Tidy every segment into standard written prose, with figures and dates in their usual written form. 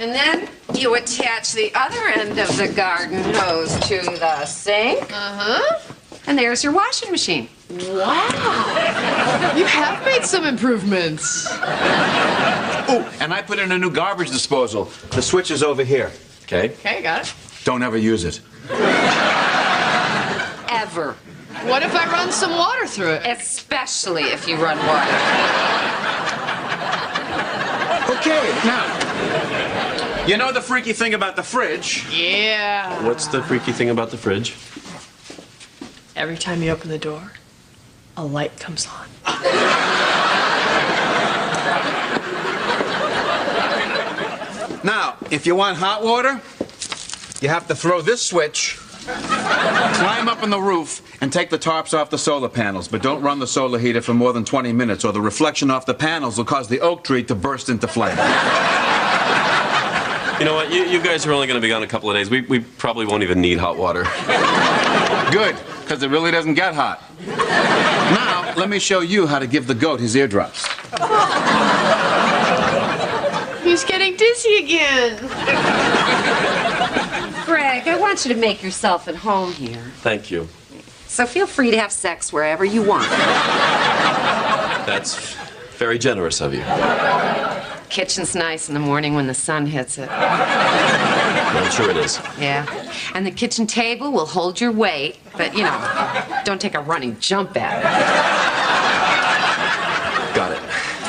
And then you attach the other end of the garden hose to the sink. Uh-huh. And there's your washing machine. Wow. You have made some improvements. Oh, and I put in a new garbage disposal. The switch is over here. Okay? Okay, got it. Don't ever use it. Ever. What if I run some water through it? Especially if you run water. Okay, now, you know the freaky thing about the fridge? Yeah. What's the freaky thing about the fridge? Every time you open the door, a light comes on. Now, if you want hot water, you have to throw this switch, climb up on the roof, and take the tops off the solar panels. But don't run the solar heater for more than 20 minutes, or the reflection off the panels will cause the oak tree to burst into flame. You know what? You guys are only going to be gone a couple of days. We probably won't even need hot water. Good, because it really doesn't get hot. Now, let me show you how to give the goat his eardrops. He's getting dizzy again. Greg, I want you to make yourself at home here. Thank you. So feel free to have sex wherever you want. That's very generous of you. Kitchen's nice in the morning when the sun hits it. I'm sure it is. Yeah. And the kitchen table will hold your weight, but, you know, don't take a running jump at it. Got it.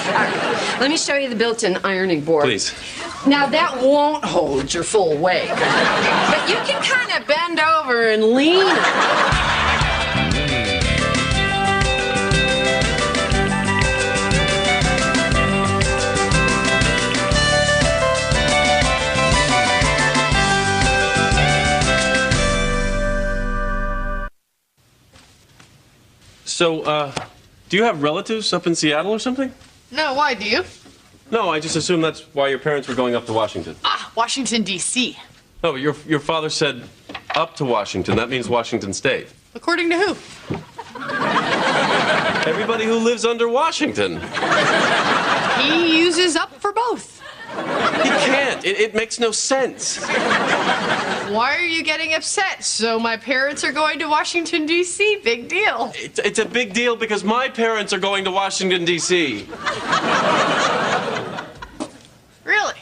All right. Let me show you the built-in ironing board. Please. Now, that won't hold your full weight. But you can kind of bend over and lean it. So, do you have relatives up in Seattle or something? No, why do you? No, I just assumed that's why your parents were going up to Washington. Ah, Washington, D.C. No, but your father said up to Washington. That means Washington State. According to who? Everybody who lives under Washington. He uses up for both. He can't. It makes no sense. Why are you getting upset? So my parents are going to Washington, D.C. Big deal. It's a big deal because my parents are going to Washington, D.C. Really?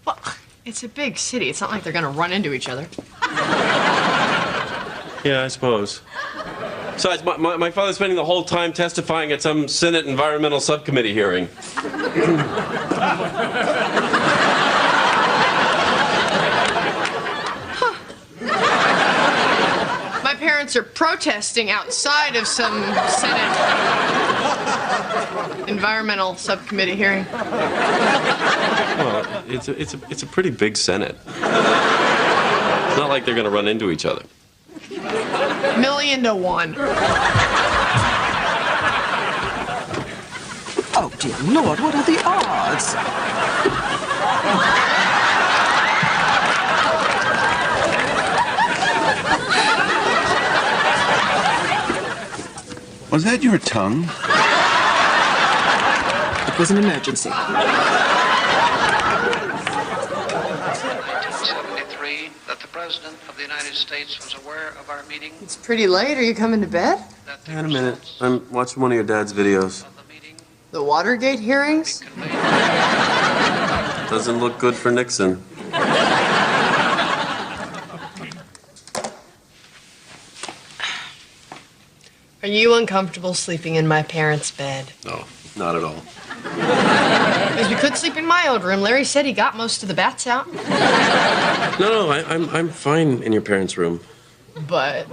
Well, it's a big city. It's not like they're going to run into each other. Yeah, I suppose. Besides, my father's spending the whole time testifying at some Senate Environmental Subcommittee hearing. My parents are protesting outside of some Senate Environmental Subcommittee hearing. Well, it's a pretty big Senate. It's not like they're going to run into each other. 1,000,000 to 1. Oh, dear Lord, what are the odds? Was that your tongue? It was an emergency. 1973, that the President of the United States was aware of our meeting. It's pretty late. Are you coming to bed? Wait a minute. I'm watching one of your dad's videos. The Watergate hearings? Doesn't look good for Nixon. Are you uncomfortable sleeping in my parents' bed? No, not at all. Because we could sleep in my old room. Larry said he got most of the bats out. No, I'm fine in your parents' room. But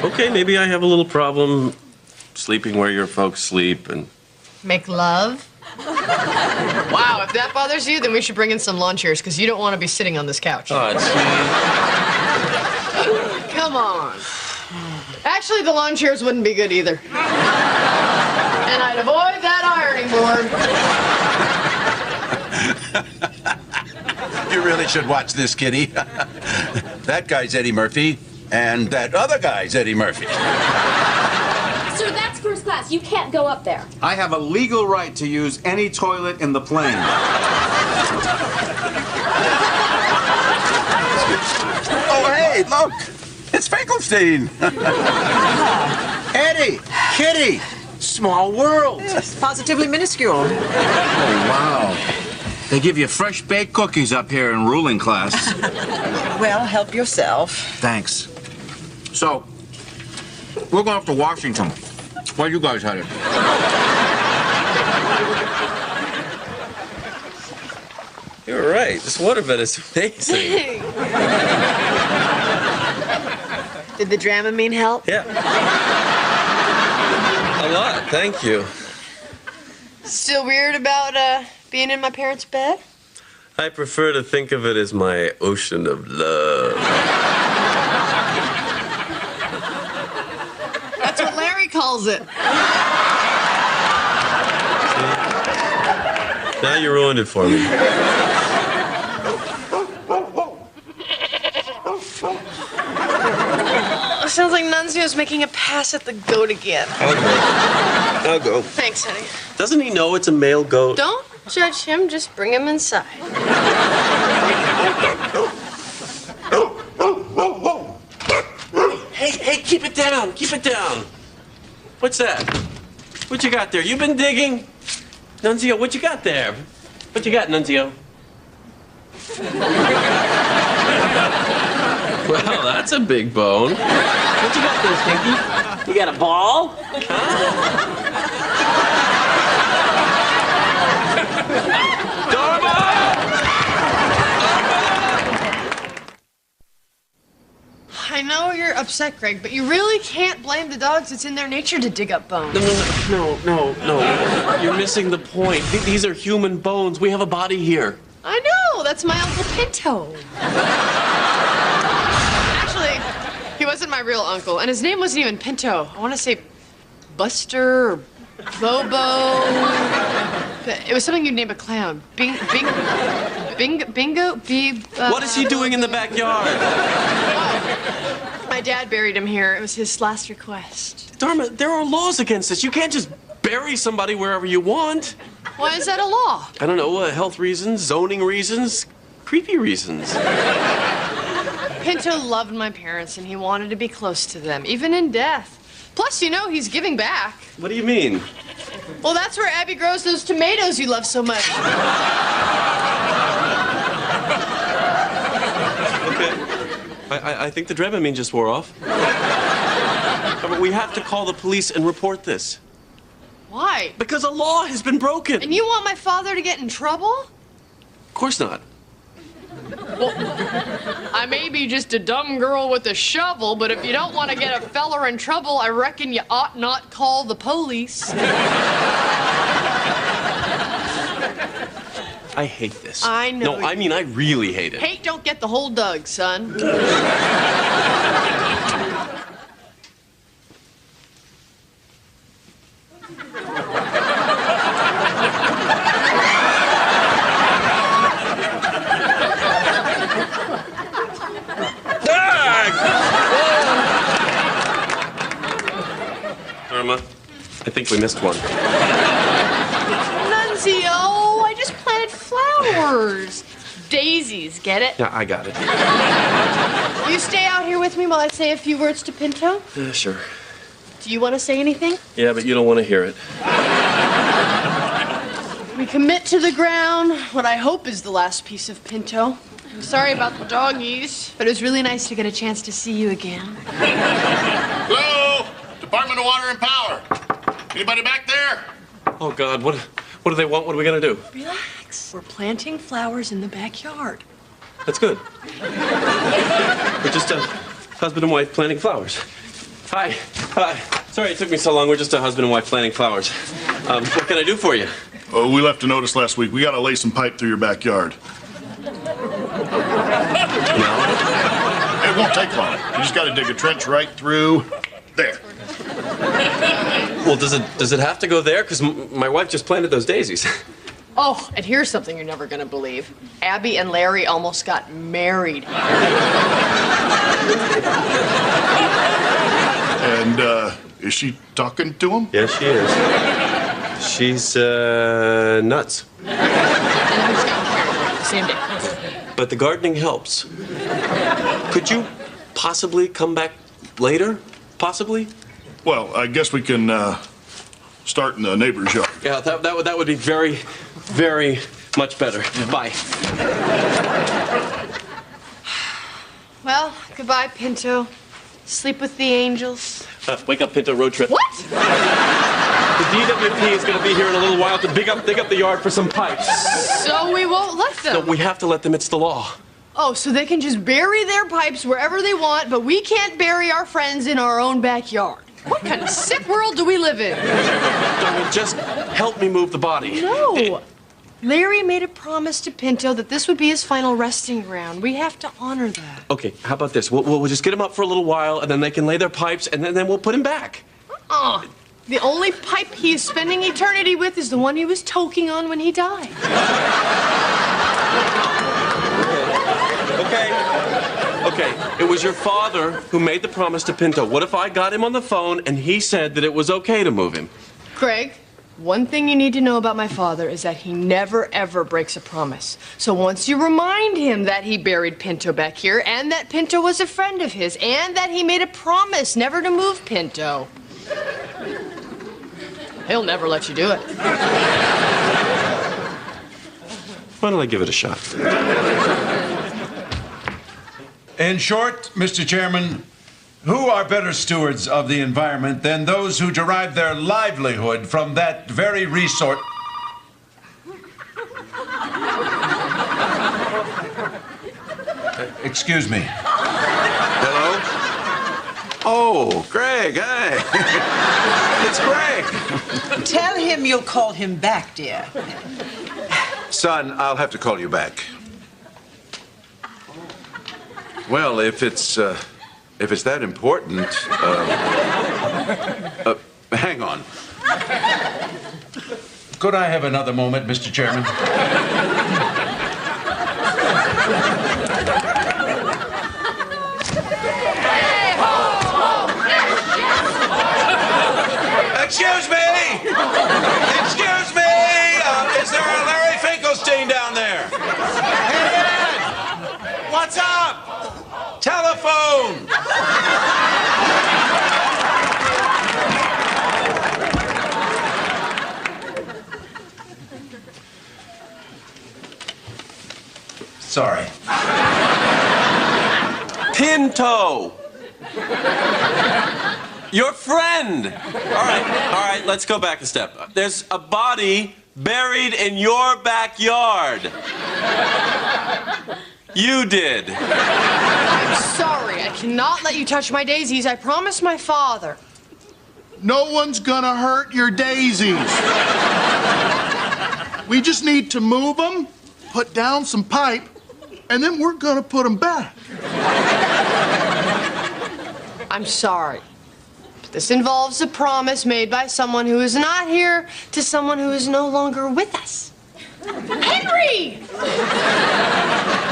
Okay, maybe I have a little problem sleeping where your folks sleep and... make love? Wow, if that bothers you, then we should bring in some lawn chairs, because you don't want to be sitting on this couch. Oh, Come on. Actually, the lawn chairs wouldn't be good either. And I'd avoid that ironing board. You really should watch this, Kitty. That guy's Eddie Murphy, and that other guy's Eddie Murphy. Sir, that's first class. class. You can't go up there. I have a legal right to use any toilet in the plane. Oh, hey, look. It's Finkelstein. Eddie! Kitty! Small world. Yes, positively minuscule. Oh, wow. They give you fresh baked cookies up here in ruling class. Well, help yourself. Thanks. So, we're going up to Washington. Where are you guys headed? You're right. This waterbed is amazing. Did the Dramamine help? Yeah. A lot, thank you. Still weird about being in my parents' bed? I prefer to think of it as my ocean of love. That's what Larry calls it. Now you ruined it for me. Sounds like Nunzio's making a pass at the goat again. I'll go. Thanks, honey. Doesn't he know it's a male goat? Don't judge him, just bring him inside. Hey, keep it down. Keep it down. What's that? What you got there? You been digging? Nunzio, what you got there? What you got, Nunzio? Well, that's a big bone. What you got there, Stinky? You got a ball? Huh? I know you're upset, Greg, but you really can't blame the dogs. It's in their nature to dig up bones. No. You're missing the point. These are human bones. We have a body here. I know. That's my Uncle Pinto. Actually, he wasn't my real uncle, and his name wasn't even Pinto. I want to say Buster or Bobo. It was something you'd name a clown. Bingo? What is he doing in the backyard? My dad buried him here. It was his last request. Dharma, there are laws against this. You can't just bury somebody wherever you want. Why is that a law? I don't know, health reasons, zoning reasons, creepy reasons. Pinto loved my parents, and he wanted to be close to them, even in death. Plus, you know, he's giving back. What do you mean? Well, that's where Abby grows those tomatoes you love so much. Okay. I think the Dramamine just wore off. But we have to call the police and report this. Why? Because a law has been broken. And you want my father to get in trouble? Of course not. Well, I may be just a dumb girl with a shovel, but if you don't want to get a feller in trouble, I reckon you ought not call the police. I hate this. I know. No, I mean, I really hate it. Hate don't get the whole Doug, son. Dharma, I think we missed one. Nunzio, I just planted flowers. Daisies, get it? Yeah, I got it. You stay out here with me while I say a few words to Pinto? Sure. Do you want to say anything? Yeah, but you don't want to hear it. We commit to the ground what I hope is the last piece of Pinto. I'm sorry about the doggies, but it was really nice to get a chance to see you again. Hello? Department of Water and Power. Anybody back there? Oh, God, what do they want? What are we going to do? Relax. We're planting flowers in the backyard. That's good. We're just a husband and wife planting flowers. Hi. Sorry it took me so long. We're just a husband and wife planting flowers. What can I do for you? Oh, we left a notice last week. We gotta lay some pipe through your backyard. No. It won't take long. You just gotta dig a trench right through there. Well, does it have to go there? Because my wife just planted those daisies. Oh, and here's something you're never gonna believe. Abby and Larry almost got married. And Is she talking to him? Yes, she is. She's, nuts. Same day. But the gardening helps. Could you possibly come back later? Possibly? Well, I guess we can start in the neighbor's yard. Yeah, that would be very, very much better. Bye. Well, goodbye, Pinto. Sleep with the angels. Wake up, Pinto, road trip. What? The DWP is going to be here in a little while to dig up the yard for some pipes. So we won't let them? No, we have to let them. It's the law. Oh, so they can just bury their pipes wherever they want, but we can't bury our friends in our own backyard. What kind of sick world do we live in? Darling, just help me move the body. No. Larry made a promise to Pinto that this would be his final resting ground. We have to honor that. Okay, how about this? We'll just get him up for a little while, and then they can lay their pipes, and then we'll put him back. The only pipe he is spending eternity with is the one he was toking on when he died. Okay, it was your father who made the promise to Pinto. What if I got him on the phone and he said that it was okay to move him? Craig, one thing you need to know about my father is that he never, ever breaks a promise. So once you remind him that he buried Pinto back here, and that Pinto was a friend of his, and that he made a promise never to move Pinto, he'll never let you do it. Why don't I give it a shot? In short, Mr. Chairman, who are better stewards of the environment than those who derive their livelihood from that very resource? Excuse me. Hello? Oh, Greg, hi. It's Greg. Tell him you'll call him back, dear. Son, I'll have to call you back. Well, if it's that important, hang on. Could I have another moment, Mr. Chairman? Excuse me! Excuse me! Is there a Larry Finkelstein down there? Hey, Ed! What's up? Telephone! Sorry. Pinto! Your friend! All right, let's go back a step. There's a body buried in your backyard. You did. I'm sorry. I cannot let you touch my daisies. I promised my father. No one's gonna hurt your daisies. We just need to move them, put down some pipe, and then we're gonna put them back. I'm sorry. This involves a promise made by someone who is not here to someone who is no longer with us. Henry!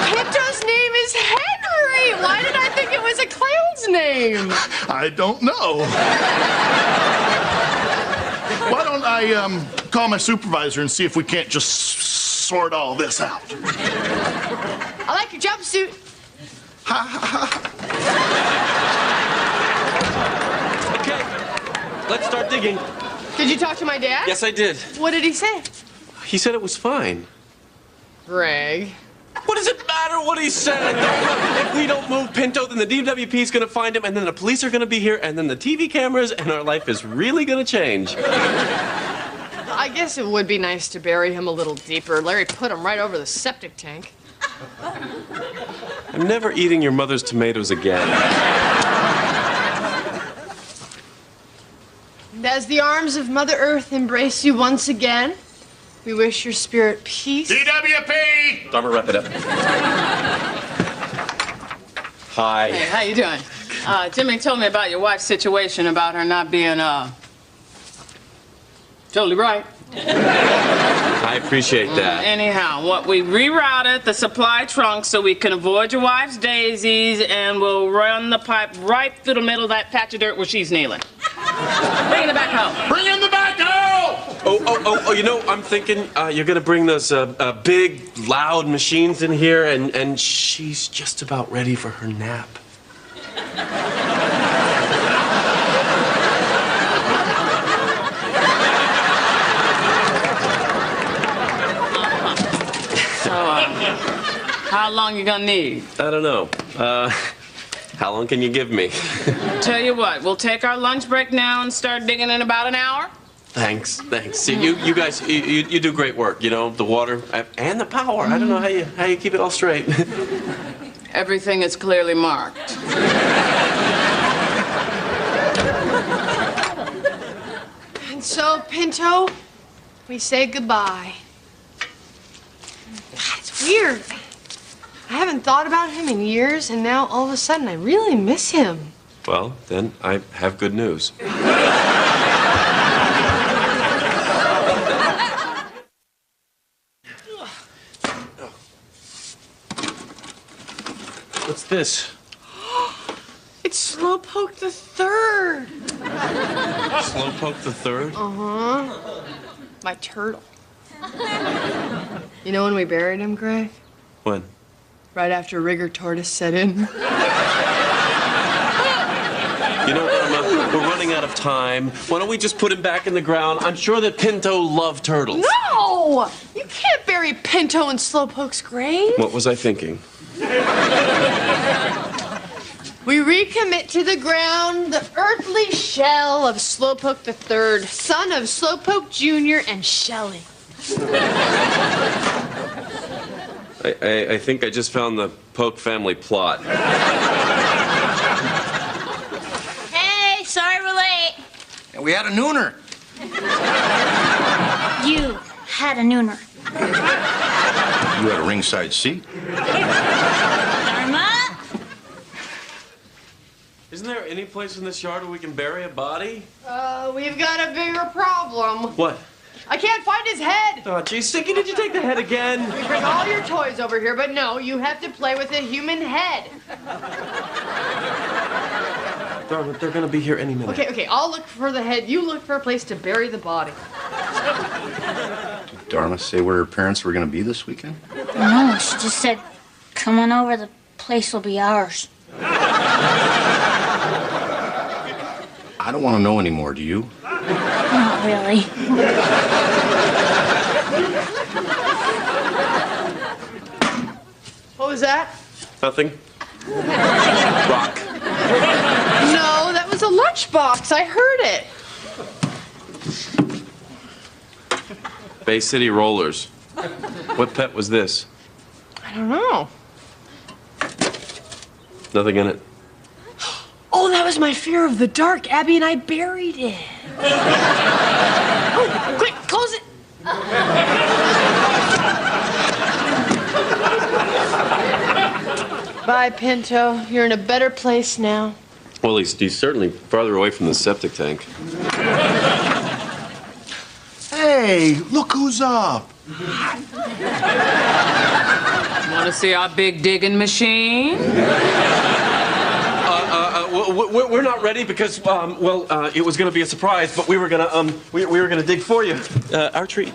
Pinto's name is Henry! Why did I think it was a clown's name? I don't know. Why don't I call my supervisor and see if we can't just sort all this out? I like your jumpsuit. Okay, let's start digging. Did you talk to my dad? Yes, I did. What did he say? He said it was fine. Greg. What does it matter what he said? If we don't move Pinto, then the DWP is going to find him, and then the police are going to be here, and then the TV cameras, and our life is really going to change. I guess it would be nice to bury him a little deeper. Larry put him right over the septic tank. I'm never eating your mother's tomatoes again. And as the arms of Mother Earth embrace you once again, we wish your spirit peace. DWP! Dharma, wrap it up. Hi. Hey, how you doing? Jimmy told me about your wife's situation, about her not being, totally right. I appreciate that. Anyhow, what we rerouted the supply trunk so we can avoid your wife's daisies, and we'll run the pipe right through the middle of that patch of dirt where she's kneeling. Bring in the backhoe. Bring in the backhoe! Oh, you know, I'm thinking you're gonna bring those big, loud machines in here, and she's just about ready for her nap. So, how long you gonna need? I don't know. How long can you give me? Tell you what, we'll take our lunch break now and start digging in about an hour. Thanks. See, you guys, you do great work. You know, the water and the power. I don't know how you keep it all straight. Everything is clearly marked. And so, Pinto, we say goodbye. God, it's weird. I haven't thought about him in years, and now all of a sudden I really miss him. Well, then I have good news. What's this? It's Slowpoke the Third. Slowpoke the Third? Uh-huh. My turtle. You know when we buried him, Greg? When? Right after rigor tortoise set in. You know, Dharma, we're running out of time. Why don't we just put him back in the ground? I'm sure that Pinto loved turtles. No! You can't bury Pinto in Slowpoke's grave. What was I thinking? We recommit to the ground the earthly shell of Slowpoke the Third, son of Slowpoke Jr. and Shelley. I think I just found the Poke family plot. Hey, sorry we're late. And we had a nooner. You had a nooner. You had a ringside seat. Dharma? Isn't there any place in this yard where we can bury a body? We've got a bigger problem. What? I can't find his head. Oh, geez, Sticky, did you take the head again? We bring all your toys over here, but no, you have to play with a human head. They're gonna be here any minute. Okay, I'll look for the head. You look for a place to bury the body. Did Dharma say where her parents were going to be this weekend? No, she just said, come on over, the place will be ours. I don't want to know anymore, do you? Not really. What was that? Nothing. Rock. No, that was a lunchbox. I heard it. Bay City Rollers. What pet was this? I don't know. Nothing in it. Oh, that was my fear of the dark. Abby and I buried it. Oh, quick, close it. Bye, Pinto. You're in a better place now. Well, he's certainly farther away from the septic tank. Hey, look who's up. Want to see our big digging machine? We're not ready because, it was going to be a surprise, but we were going to, we were going to dig for you. Our treat.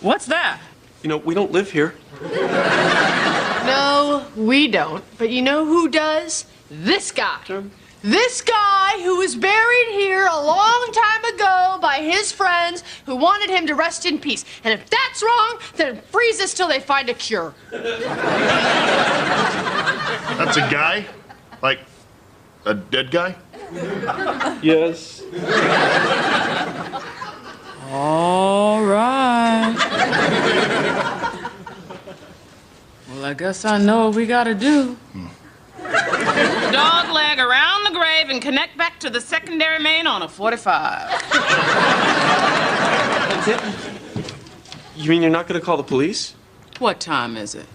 What's that? You know, we don't live here. No, we don't. But you know who does? This guy. This guy who was buried here a long time ago by his friends who wanted him to rest in peace. And if that's wrong, then freeze us till they find a cure. That's a guy? Like a dead guy? Yes. All right. Well, I guess I know what we gotta do. Dog leg around the grave and connect back to the secondary main on a 45. That's it? You mean you're not going to call the police? What time is it?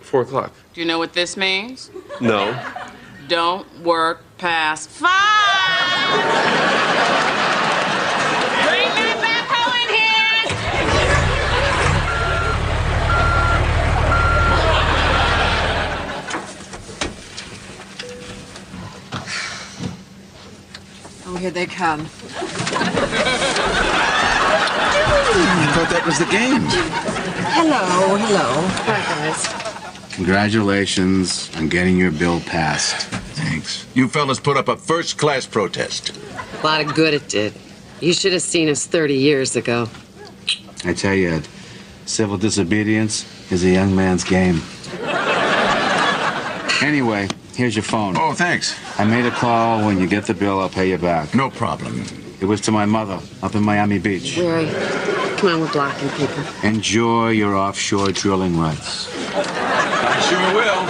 4 o'clock. Do you know what this means? No. Don't work past 5. Bring that backhoe in here. Oh, we Here they come. I thought that was the game. Hello, hello. Hi, guys. Congratulations on getting your bill passed. Thanks. You fellas put up a first-class protest. A lot of good it did. You should have seen us 30 years ago. I tell you, Ed, civil disobedience is a young man's game. Anyway, here's your phone. Oh, thanks. I made a call. When you get the bill, I'll pay you back. No problem. It was to my mother up in Miami Beach. Where are you? Come on, we're blocking people. Enjoy your offshore drilling rights. I sure will.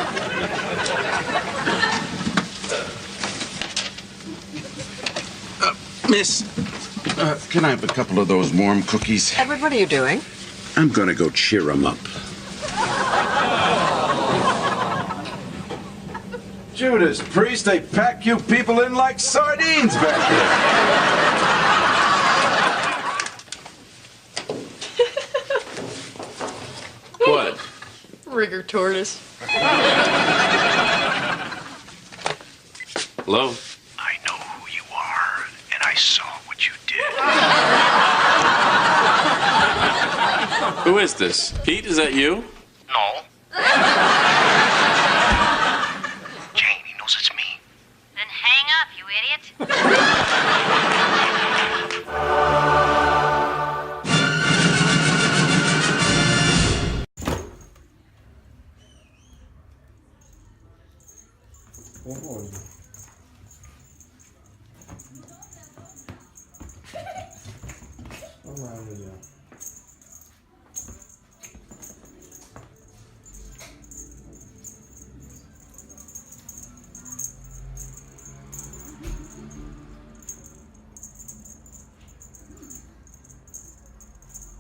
Miss, Can I have a couple of those warm cookies? Edward, what are you doing? I'm gonna go cheer 'em up. Judas Priest, they pack you people in like sardines back here. What? Rigger tortoise. Hello? I know who you are, and I saw what you did. Who is this? Pete, is that you? No. Jane, he knows it's me. Then hang up, you idiot.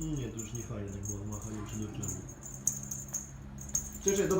Nie, to już nie fajnie tak było, machanie czy nie. Cześć, dobra.